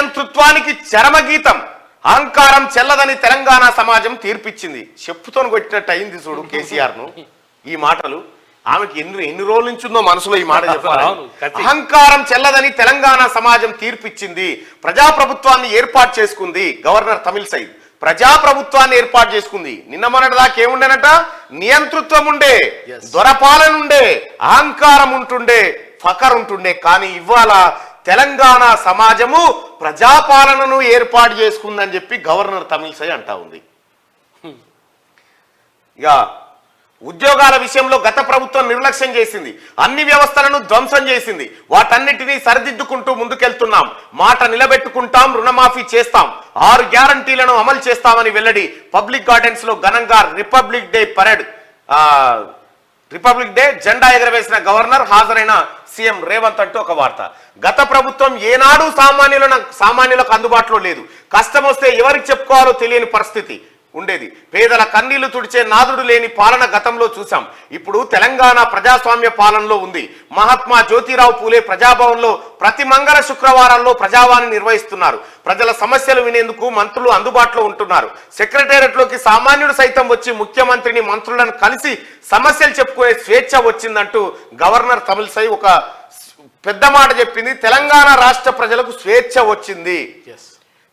నియంతృత్వానికి చరమగీతం, అహంకారం చెల్లదని తెలంగాణ సమాజం తీర్పిచ్చింది. చెప్పుతో కొట్టినట్టు అయింది చూడు కేసీఆర్ ను ఈ మాటలు. ఆమెకి ఎన్ని రోజుల నుంచి ఉందో మనసులో ఈ మాట చెప్పాలి. అహంకారం చెల్లదని తెలంగాణ సమాజం తీర్పిచ్చింది, ప్రజాప్రభుత్వాన్ని ఏర్పాటు చేసుకుంది. గవర్నర్ తమిళిసై ప్రజాప్రభుత్వాన్ని ఏర్పాటు చేసుకుంది. నిన్న మొన్నటి దాకా ఏముండేనట, నియంతృత్వం ఉండే, దొరపాలన ఉండే, అహంకారం ఉంటుండే, ఫకర్ ఉంటుండే. కానీ ఇవాళ తెలంగాణ సమాజము ప్రజాపాలనను ఏర్పాటు చేసుకుందని చెప్పి గవర్నర్ తమిళిసై అంటా ఉంది. ఇక ఉద్యోగాల విషయంలో గత ప్రభుత్వం నిర్లక్ష్యం చేసింది, అన్ని వ్యవస్థలను ధ్వంసం చేసింది. వాటన్నిటినీ సరిదిద్దుకుంటూ ముందుకెళ్తున్నాం, మాట నిలబెట్టుకుంటాం, రుణమాఫీ చేస్తాం, 6 గ్యారంటీలను అమలు చేస్తామని వెల్లడి. పబ్లిక్ గార్డెన్స్ లో ఘనంగా republic day parade, republic day జెండా ఎగరవేసిన గవర్నర్, హాజరైన సీఎం రేవంత్ అంటూ ఒక వార్త. గత ప్రభుత్వం ఏనాడు సామాన్యులకు అందుబాటులో లేదు. కష్టం వస్తే ఎవరికి చెప్పుకోవాలో తెలియని పరిస్థితి ఉండేది. పేదల కన్నీళ్లు తుడిచే నాదుడు లేని పాలన గతంలో చూసాం. ఇప్పుడు తెలంగాణ ప్రజాస్వామ్య పాలనలో ఉంది. మహాత్మా జ్యోతిరావు పూలే ప్రజాభవన్లో ప్రతి మంగళ శుక్రవారాల్లో ప్రజావాణి నిర్వహిస్తున్నారు. ప్రజల సమస్యలు వినేందుకు మంత్రులు అందుబాటులో ఉంటున్నారు. సెక్రటేరియట్లోకి సామాన్యుడు సైతం వచ్చి ముఖ్యమంత్రిని, మంత్రులను కలిసి సమస్యలు చెప్పుకునే స్వేచ్ఛ వచ్చిందంటూ గవర్నర్ తమిళిసై ఒక పెద్ద మాట చెప్పింది. తెలంగాణ రాష్ట్ర ప్రజలకు స్వేచ్ఛ వచ్చింది.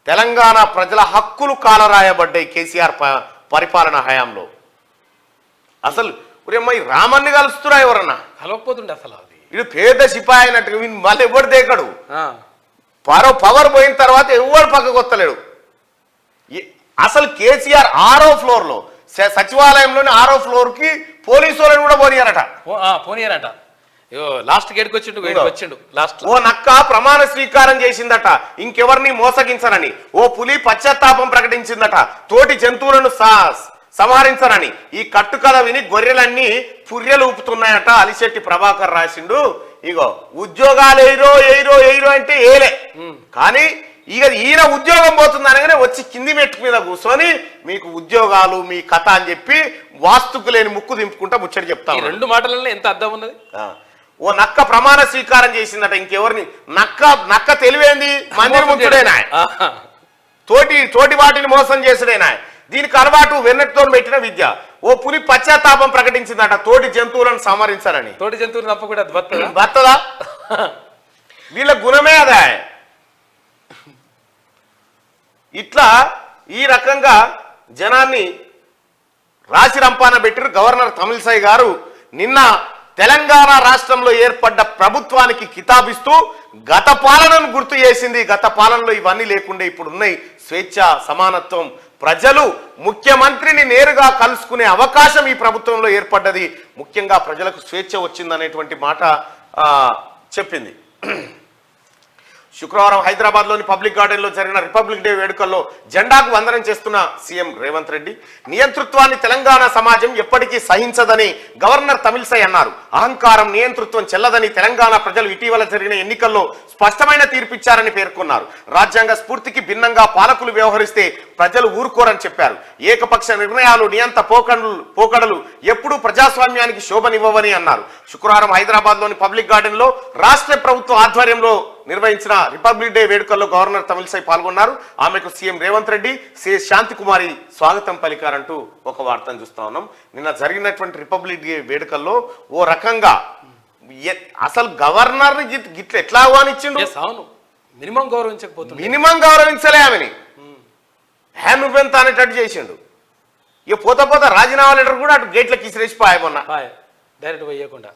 తెలంగాణ ప్రజల హక్కులు కాలరాయబడ్డాయి కేసీఆర్ పరిపాలన హయాంలో. అసలు రామన్ని కలుస్తురా ఎవరన్నా కలవకపోతుండే. అసలు అది ఇది పేద సిపాయి అయినట్టుగా మళ్ళీ ఎవడు దేకడు. పవర్ పోయిన తర్వాత ఎవడు పక్కకు వస్తలేడు. అసలు కేసీఆర్ 6వ ఫ్లోర్లో, సచివాలయంలోని 6వ ఫ్లోర్ కి పోలీసు వాళ్ళని కూడా పోనీయారట. లాస్ట్ గేట్కి వచ్చిండు లాస్ట్. ఓ నక్క ప్రమాణ స్వీకారం చేసిందట, ఇంకెవరిని మోసగించనని. ఓ పులి పశ్చాత్తాపం ప్రకటించిందట, తోటి జంతువులను సంహరించనని. ఈ కట్టుకథ విని గొర్రెలన్నీ పుర్రెలు ఊపుతున్నాయట. అలిశెట్టి ప్రభాకర్ రాసిండు. ఇగో ఉద్యోగాలు ఎయిరో అంటే ఏలే, కానీ ఇక ఈయన ఉద్యోగం పోతుంది అనగానే వచ్చి కింది మెట్టు మీద కూర్చొని మీకు ఉద్యోగాలు, మీ కథ అని చెప్పి వాస్తుకు లేని ముక్కు దింపుకుంటా ముచ్చడి చెప్తాం. 2 మాటలలో ఎంత అర్థం ఉన్నది. ఓ నక్క ప్రమాణ స్వీకారం చేసిందట, ఇంకెవరిని నక్క తెలివేంది, మందిని ముచ్చుడేనా, తోటి వాటిని మోసం చేసుడేనా. దీనికి అలవాటు వెన్నెట్టుతో పెట్టిన విద్య. ఓ పులి పశ్చాత్తాపం ప్రకటించిందట, తోటి జంతువులను సంహరించాలని. తోటి జంతువులు తప్పకుండా బత్తదా? వీళ్ళ గుణమే అదా. ఇట్లా ఈ రకంగా జనాన్ని రాసి రంపాన పెట్టిరు గవర్నర్ తమిళిసై గారు. నిన్న తెలంగాణ రాష్ట్రంలో ఏర్పడ్డ ప్రభుత్వానికి కితాబిస్తూ గత పాలనను గుర్తు చేసింది. గత పాలనలో ఇవన్నీ లేకుండే ఇప్పుడు ఉన్నాయి. స్వేచ్ఛ, సమానత్వం, ప్రజలు ముఖ్యమంత్రిని నేరుగా కలుసుకునే అవకాశం ఈ ప్రభుత్వంలో ఏర్పడ్డది. ముఖ్యంగా ప్రజలకు స్వేచ్ఛ వచ్చిందనేటువంటి మాట చెప్పింది. శుక్రవారం హైదరాబాద్లోని పబ్లిక్ గార్డెన్లో జరిగిన రిపబ్లిక్ డే వేడుకల్లో జెండాకు వందనం చేస్తున్న సీఎం రేవంత్ రెడ్డి, నియంతృత్వాన్ని తెలంగాణ సమాజం ఎప్పటికీ సహించదని గవర్నర్ తమిళిసై అన్నారు. అహంకారం, నియంతృత్వం చెల్లదని తెలంగాణ ప్రజలు ఇటీవల జరిగిన ఎన్నికల్లో స్పష్టమైన తీర్పిచ్చారని పేర్కొన్నారు. రాజ్యాంగ స్ఫూర్తికి భిన్నంగా పాలకులు వ్యవహరిస్తే ప్రజలు ఊరుకోరని చెప్పారు. ఏకపక్ష నిర్ణయాలు, నియంత పోకడలు ఎప్పుడూ ప్రజాస్వామ్యానికి శోభనివ్వవని అన్నారు. శుక్రవారం హైదరాబాద్లోని పబ్లిక్ గార్డెన్లో రాష్ట్ర ప్రభుత్వ ఆధ్వర్యంలో నిర్వహించిన రిపబ్లిక్ డే వేడుకల్లో గవర్నర్ తమిళిసై పాల్గొన్నారు. ఆమెకు సీఎం రేవంత్ రెడ్డి, సిఎస్ శాంతికుమారి స్వాగతం పలికారంటూ ఒక వార్తను చూస్తా ఉన్నాం. నిన్న జరిగినటువంటి రిపబ్లిక్ డే వేడుకల్లో ఓ రకంగా అసలు గవర్నర్ ని గిట్ల ఎట్లా ఆహ్వానించిండు. మినిమం గౌరవించలే ఆమెని. నువ్వెంత అనేటట్టు చేసిండు. ఇక పోతా రాజీనామా లెటర్ కూడా అటు గేట్లకి ఇసిరేసిపోయా మొన్న డైరెక్ట్ పోయకుండా.